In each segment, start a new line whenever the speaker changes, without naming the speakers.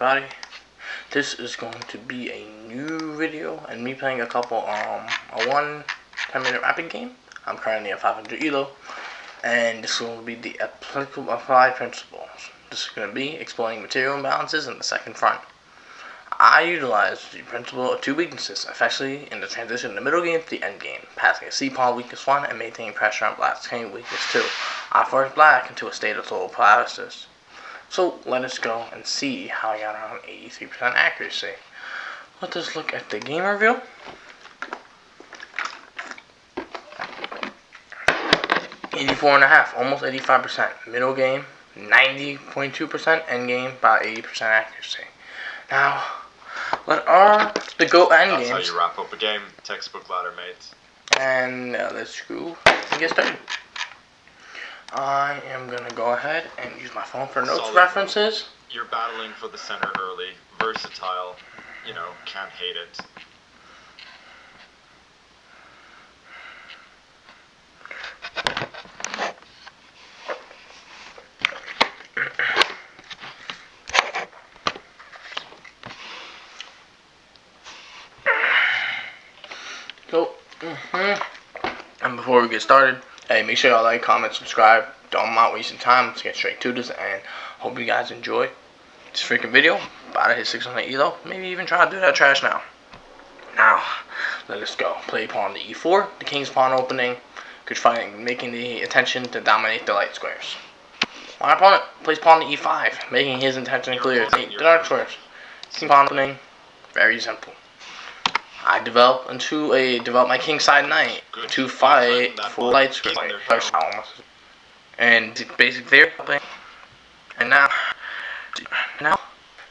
everybody. This is going to be a new video and me playing a couple a 10-minute rapid game. I'm currently at 500 elo, and this is going to be the applicable applied principles. This is going to be exploring material imbalances in the second front. I utilize the principle of two weaknesses, especially in the transition in the middle game to the end game, passing a C-pawn weakness 1 and maintaining pressure on black's king weakness 2. I force black into a state of total paralysis. So let us go and see how I got around 83% accuracy. Let us look at the game review. .5, almost 85%. Middle game, 90.2%. End game, about 80% accuracy. Now, the GOAT end games.
That's how you wrap up a game. Textbook ladder, mates.
And let's go and get started. I am gonna go ahead and use my phone for notes references.
You're battling for the center early. Versatile. You know, can't hate it.
So, and before we get started, hey, make sure y'all like, comment, subscribe. Don't mind wasting time. Let's get straight to this, and hope you guys enjoy this freaking video. About to hit 600 elo. Maybe even try to do that trash now. Now, let us go. Play pawn to e4. The king's pawn opening. Good fighting, making the intention to dominate the light squares. My opponent plays pawn to e5, making his intention clear. The dark squares. King pawn opening. Very simple. I develop my king side knight to fight for light squares. And basic theory. And now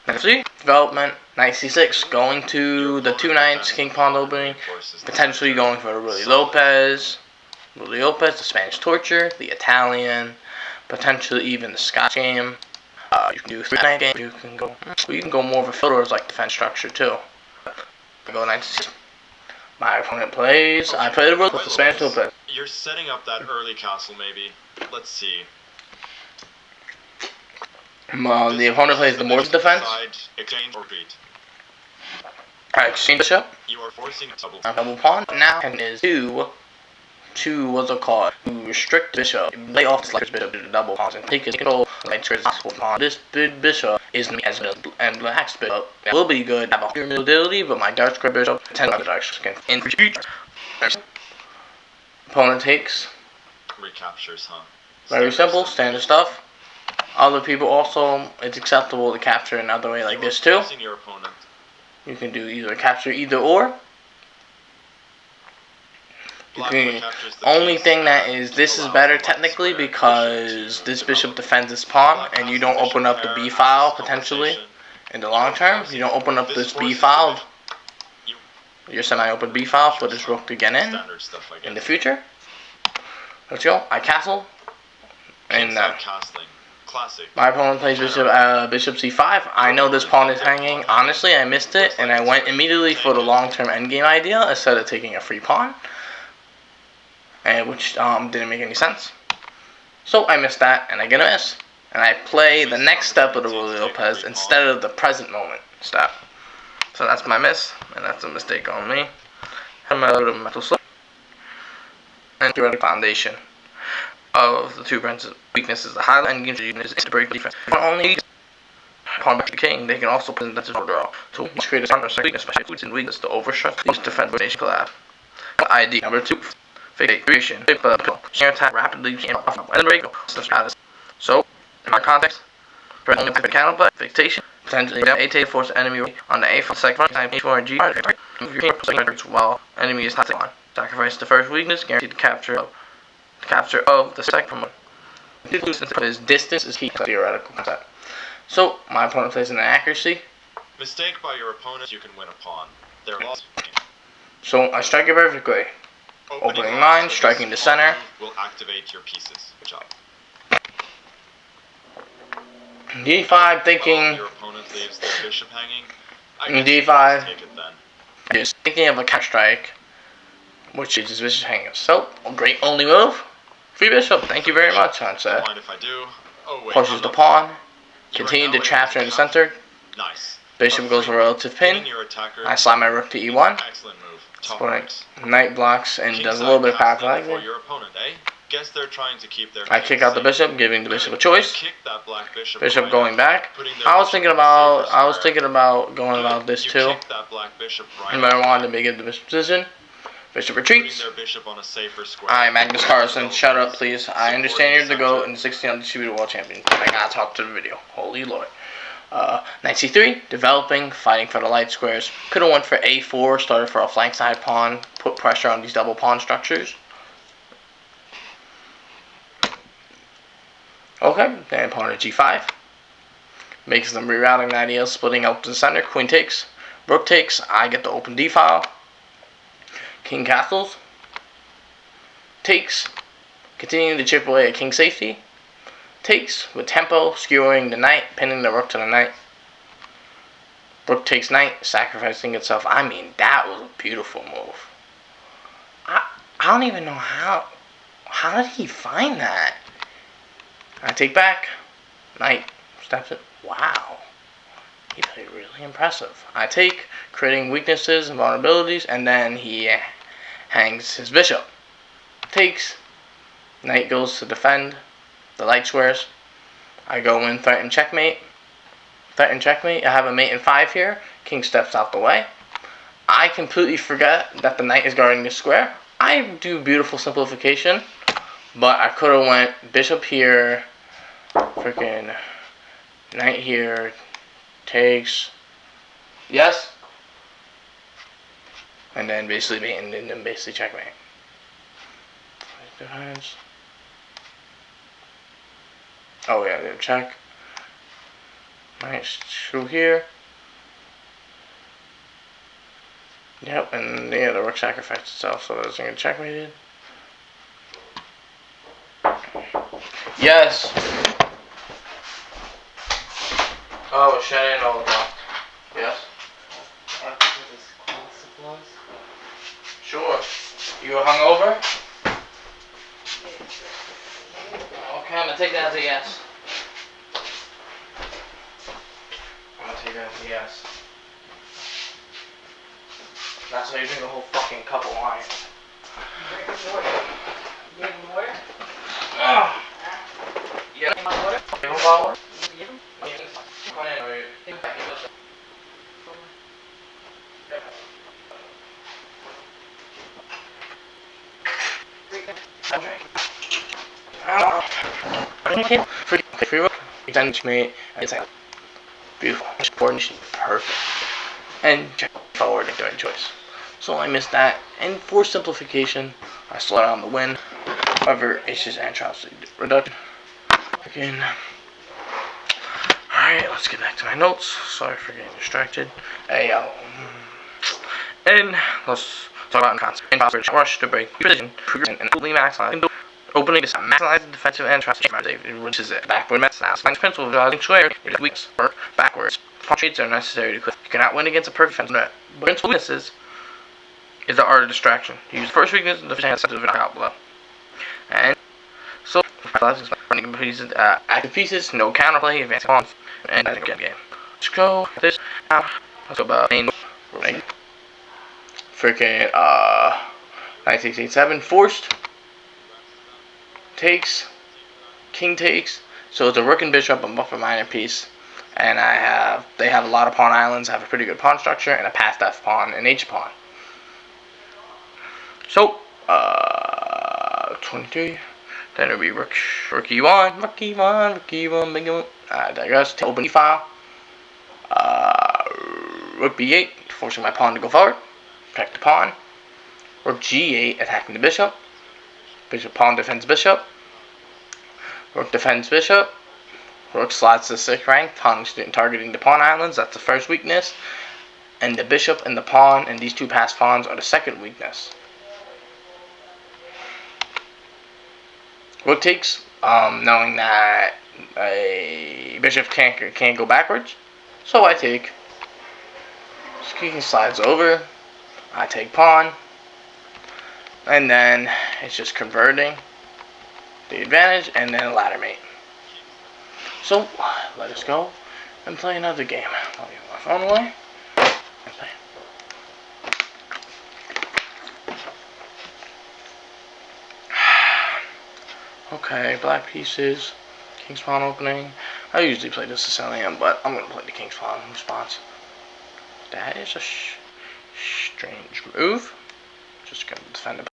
let's see. Development, knight c6, going to the two knights, king pawn opening, potentially going for Willie Lopez, the Spanish torture, the Italian, potentially even the Scotch game. You can do 3-knight game. You can go more of a Fedor's like defense structure too. Go knight c6. My opponent plays. I play the rook with the Spanish Lopez.
You're setting up that early castle, maybe. Let's see.
The opponent plays the Morse defense.
Exchange or beat.
Exchange bishop.
You are forcing a
double pawn. Now is to what's it called? To restrict the bishop. Lay off the slider's bishop to the double pawns and take his control of the light squares pawn. This bishop is as and black's bishop. That will be good. I have a mobility, but my dark square bishop tends to can in future. Opponent takes.
Recaptures, huh?
Very simple, standard stuff. Other people also, it's acceptable to capture another way like this too.
Your opponent.
You can do either capture either or. Only thing that is, this is better technically because this bishop defends this pawn, and you don't open up the b file potentially in the long term. You don't open up this b file, your semi-open b file for this rook to get in the future. Let's go. I castle, and my opponent plays bishop c5. I know this pawn is hanging. Honestly, I missed it, and I went immediately for the long-term endgame idea instead of taking a free pawn. Which didn't make any sense. So I missed that, and I get a miss. And I play the next step of the Willie Lopez instead of the present moment step. So that's my miss, and that's a mistake on me. And my little mental slip. And theoretical foundation of the two weaknesses. The high end games is to break defense. Not only pawn back to the king, they can also present that as a draw. So let's create a counter weakness, especially if it's in weakness to overstress these defense nation collab. ID number 2. Fake creation, attack rapidly, and break status. So, in our context, only counterplay, fixation, potentially A force enemy on the A for the second time, A4 and G. Move your king while enemy is not on. Sacrifice the first weakness, guarantee the capture of the second one. His distance is key to theoretical concept. So, my opponent plays an accuracy.
Mistake by your opponent, you can win a pawn. They're lost.
So, I strike it perfectly. Opening line, striking the center.
Will activate your pieces. Good job.
D5 thinking.
Your opponent leaves the bishop hanging.
D5.
Take it then.
Just thinking of a counter strike, which is his bishop hanging. So, great only move. Free bishop. Thank you very much, Hansa.
Don't mind if I do. Oh, wait,
Pushes the pawn. Continue to capture in the center.
Nice.
Bishop goes for a relative pin.
Hitting your attacker.
I slide my rook to e1.
Excellent move. Top
Split
ranks.
knight blocks and does a little bit of paralyzing.
For your opponent, eh? Guess they're trying to keep their
I kick out the bishop, giving the bishop a choice.
Kick that black bishop
Bishop going back. I was thinking about going about this too.
Kick that black bishop right
And I wanted to make it the bishop position. Bishop retreats.
Their bishop on a safer square.
Alright, Magnus Carlsen, shut up please. I understand you're the GOAT and the 16 undisputed world champion. I gotta talk to the video. Holy Lord. Knight c3, developing, fighting for the light squares. Could have went for a4, started for a flank side pawn, put pressure on these double pawn structures. Okay, then pawn to g5. Makes them rerouting the idea, splitting out to the center. Queen takes, rook takes, I get the open d file. King castles. Takes, continuing to chip away at king safety. Takes with tempo, skewering the knight, pinning the rook to the knight. Rook takes knight, sacrificing itself. I mean, that was a beautiful move. I don't even know how did he find that? I take back. Knight steps it. Wow. He played really impressive. I take, creating weaknesses and vulnerabilities, and then he hangs his bishop. Takes. Knight goes to defend the light squares. I go in, threaten checkmate. Threaten checkmate. I have a mate in 5 here. King steps out the way. I completely forget that the knight is guarding the square. I do beautiful simplification, but I could have went bishop here, freaking knight here, takes, yes, and then basically mate and then basically checkmate. Defense. Oh yeah, they check. Nice through here. Yep, and yeah, the rook sacrificed itself, so that's gonna checkmate it. Yes. Oh shit, I didn't know that. Yes. Sure. You were hungover? Okay, I'm gonna take that as a yes. I'm gonna take that as a yes. That's how you drink a whole fucking cup of wine.
You have water?
Oh. Yeah.
You want water?
You want water?
You give him?
Come on in, or free rook, extend me, and it's like beautiful, important, perfect, and check forward and the right choice. So I missed that, and for simplification, I slowed down the win. However, it's just entropy reduction. Again. Alright, let's get back to my notes. Sorry for getting distracted. And let's talk about concept. Rush to break position, and fully maximize. Opening this maximize the defensive and trust, which is it. Backward maximize. Principle of drawing square, it weaks work backwards. Traits are necessary to quit. You cannot win against a perfect defense. But principal weaknesses is the art of distraction. You use the first weakness and the defense of it out below. And so, running pieces, active pieces, no counterplay, advancing pawns, and game. Let's go. This now. Let's go about main. Freaking 9687 forced. Takes, king takes, so it's a rook and bishop, a buffer minor piece, and they have a lot of pawn islands, have a pretty good pawn structure, and a passed F pawn and H pawn. So, 23, then it'll be rook e1, big one. I digress, to open e-file, rook b8, forcing my pawn to go forward, protect the pawn, rook g8, attacking the bishop, pawn defends bishop. Rook defends bishop. Rook slides to 6th rank. Pawn targeting the pawn islands. That's the first weakness. And the bishop and the pawn and these two passed pawns are the second weakness. Rook takes, knowing that a bishop can't go backwards. So I take. King slides over. I take pawn. And then it's just converting the advantage and then a ladder mate. So let us go. and play another game. I'll give my phone away and play. Okay, black pieces, King's Pawn opening. I usually play this Sicilian, but I'm gonna play the King's Pawn response. That is a strange move. Just gonna defend it.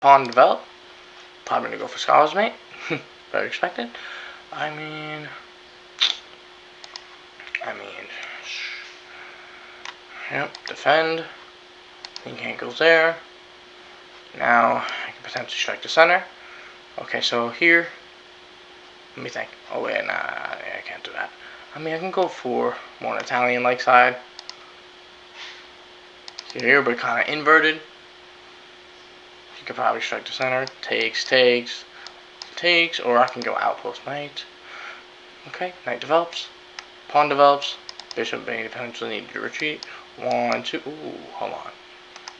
Pawn develop. Probably gonna go for Scholar's Mate. Very expected. I mean, yep, defend. King can't go there. Now I can potentially strike the center. Okay, so here, let me think. Oh wait, nah, I can't do that. I mean, I can go for more an Italian-like side. Here, but kind of inverted. You could probably strike the center. Takes, or I can go outpost knight. Okay, knight develops. Pawn develops. Bishop may potentially need to retreat. 1, 2. Ooh, hold on.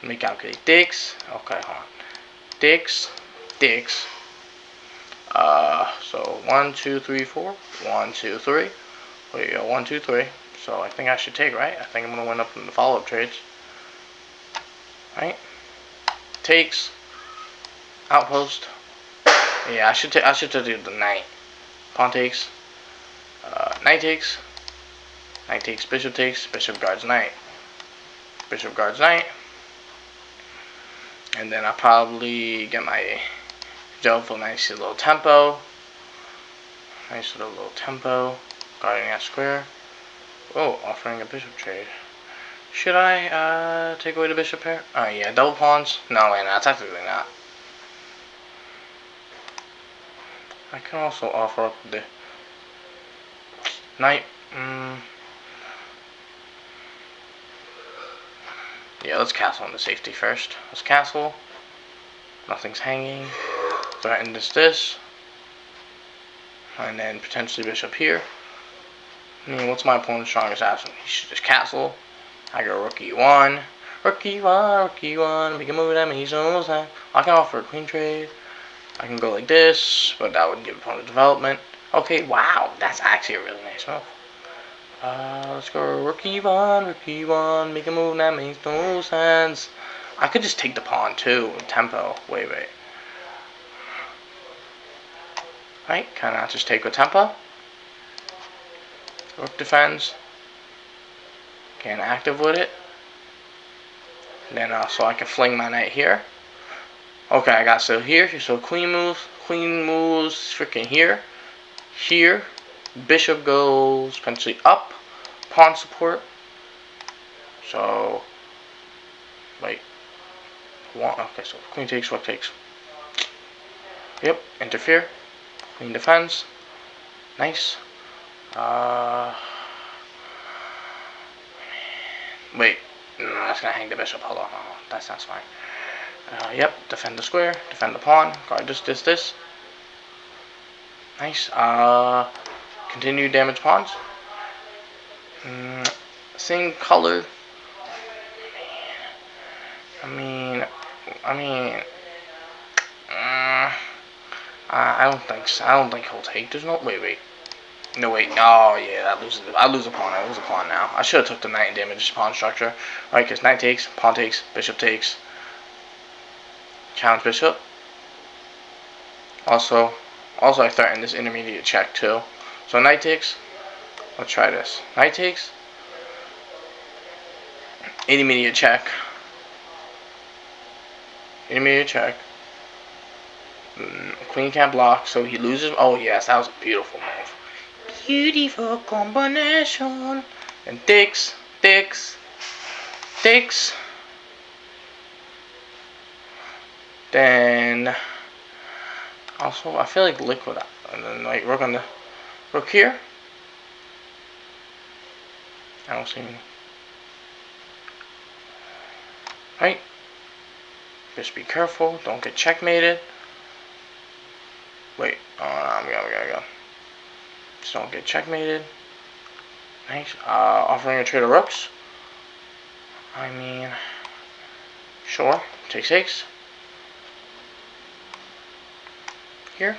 Let me calculate. Dix. Okay, hold on. Dix. So 1, 2, 3, 4. 1, 2, 3. There you go. 1, 2, 3. So I think I should take, right? I think I'm gonna win up in the follow-up trades. Right? Takes. Outpost. Yeah, I should do the knight. Pawn takes. Knight takes. Knight takes. Bishop takes. Bishop guards knight. Bishop guards knight. And then I'll probably get my for nice little tempo. Nice little tempo. Guarding that square. Oh, offering a bishop trade. Should I take away the bishop here? Oh yeah, double pawns? No, wait, not technically not. I can also offer up the knight. Yeah, let's castle on the safety first. Let's castle. Nothing's hanging. Threaten this. And then potentially bishop here. I mean, what's my opponent's strongest option? He should just castle. I go rook e1. Rook e1. Make a move at me. He's almost time. I can offer a queen trade. I can go like this, but that would give opponent development. Okay, wow. That's actually a really nice move. Let's go rook e1, make a move that makes no sense. I could just take the pawn too, tempo. Wait. Right, can I just take with tempo? Rook defends. Get active with it. And then so I can fling my knight here. Okay, I got so here. So queen moves freaking here. Here. Bishop goes potentially up. Pawn support. So wait. Okay, so queen takes, rook takes. Yep, interfere. Queen defends. Nice. Wait. No, that's gonna hang the bishop. Hold on. Oh, that sounds fine. Yep, defend the square, defend the pawn, guard this. Nice. Continue damage pawns. Same color. I don't think so. I don't think he'll take. There's no. Wait. No, wait. Oh, yeah, that loses. I lose a pawn. I lose a pawn now. I should have took the knight and damaged pawn structure. Right, because knight takes, pawn takes, bishop takes. Challenge bishop. Also, I threaten this intermediate check too. So knight takes. Let's try this. Knight takes. Intermediate check. Intermediate check. Queen can't block, so he loses. Oh yes, that was a beautiful move. Beautiful combination. And takes. Then also I feel like liquid. And then like rook on the rook here. I don't see any. Right. Just be careful. Don't get checkmated. Wait. Oh, we gotta go. Just don't get checkmated. Nice. Offering a trade of rooks. I mean, sure. Takes. Here.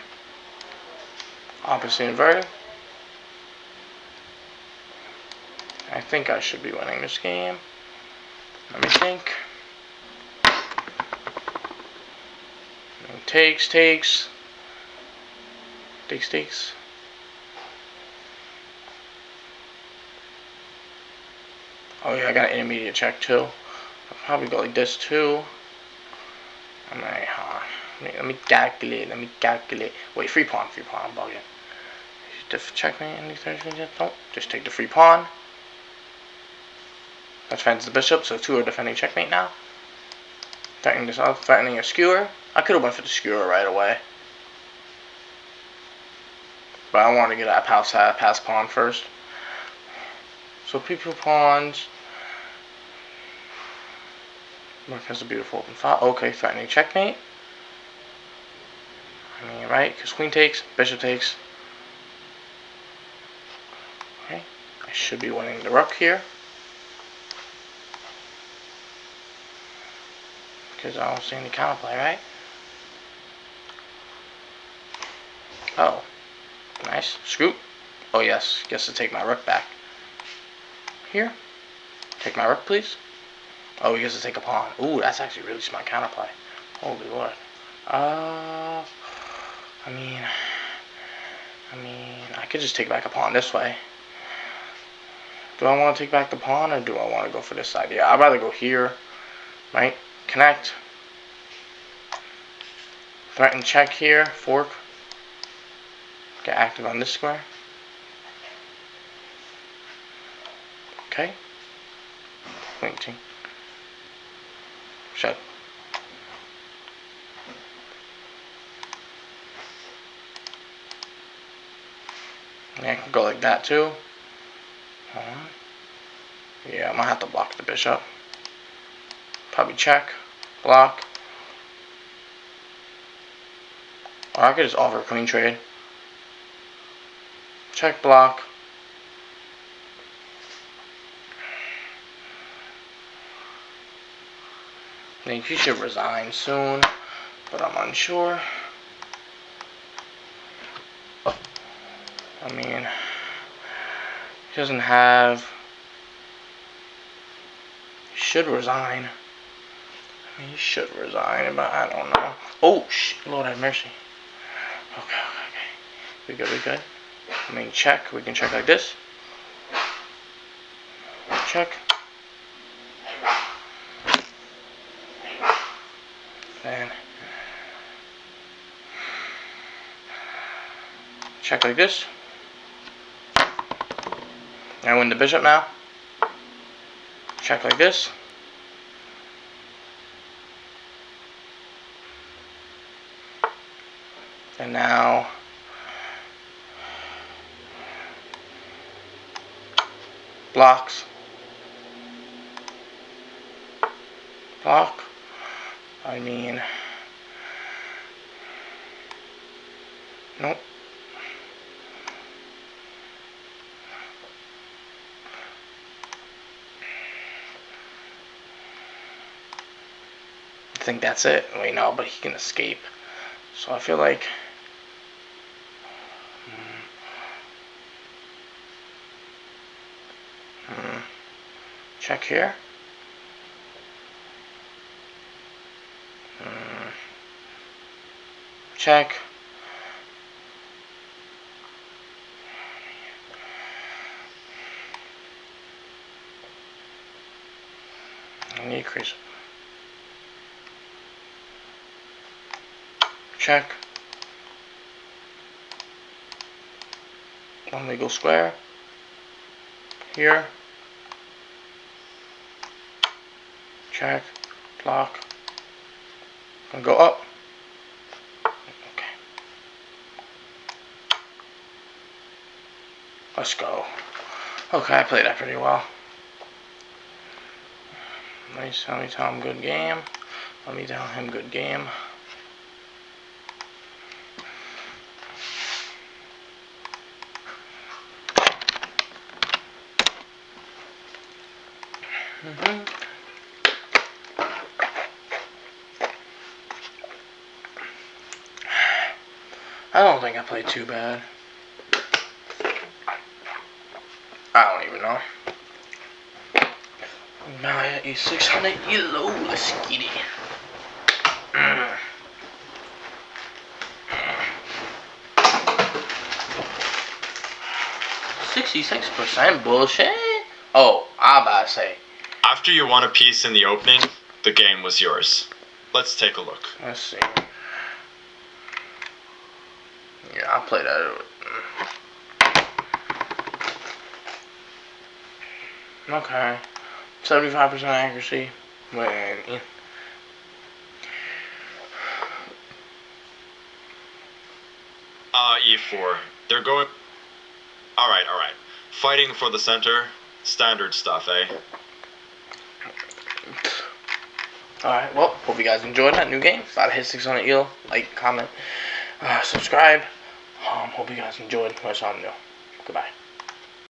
Opposite inverted. I think I should be winning this game. Let me think. Takes. Oh yeah, I got an intermediate check too. I'll probably go like this too. I'm like, let me calculate. Wait, free pawn. I'm bugging. Checkmate. Don't just take the free pawn. That defends the bishop, so two are defending checkmate now. Threatening this out, threatening a skewer. I could have went for the skewer right away. But I want to get that pass pawn first. So people pawns. Mark has a beautiful open file. Okay, threatening checkmate. I mean, right? Because queen takes, bishop takes. Okay, I should be winning the rook here. Because I don't see any counterplay, right? Oh, nice. Scoop. Oh yes, gets to take my rook back. Here. Take my rook, please. Oh, he gets to take a pawn. Ooh, that's actually really smart counterplay. Holy lord. I mean, I could just take back a pawn this way. Do I want to take back the pawn, or do I want to go for this side? Yeah, I'd rather go here. Right? Connect. Threaten check here. Fork. Get active on this square. Okay. Waiting. Shut. Yeah, I can go like that too. Yeah, I'm gonna have to block the bishop. Probably check. Block. Or I could just offer a queen trade. Check, block. I think he should resign soon, but I'm unsure. I mean, He doesn't have. He should resign. I mean, he should resign, but I don't know. Oh, Lord have mercy. Okay. We good. I mean, check. We can check like this. Check. And check like this. I win the bishop now. Check like this. And now blocks. Block. I mean, nope. I think that's it. Wait, no, but he can escape. So I feel like check here. Check. I need crease. Check. One legal square. Here. Check. Block. Gonna go up. Okay. Let's go. Okay, I played that pretty well. Nice. Let me tell him good game. Let me tell him good game. I don't think I played too bad. I don't even know. Now I got 600 yellow. Let's get it. 66% bullshit? Oh, I'm about to say.
After you won a piece in the opening, the game was yours. Let's take a look.
Let's see. Yeah, I'll play that. Okay. 75% accuracy. When
E4. They're going. Alright. Fighting for the center. Standard stuff, eh?
Alright, well, hope you guys enjoyed that new game. About to hit 600 eel. Like, comment, subscribe. Hope you guys enjoyed. What's on new. Goodbye.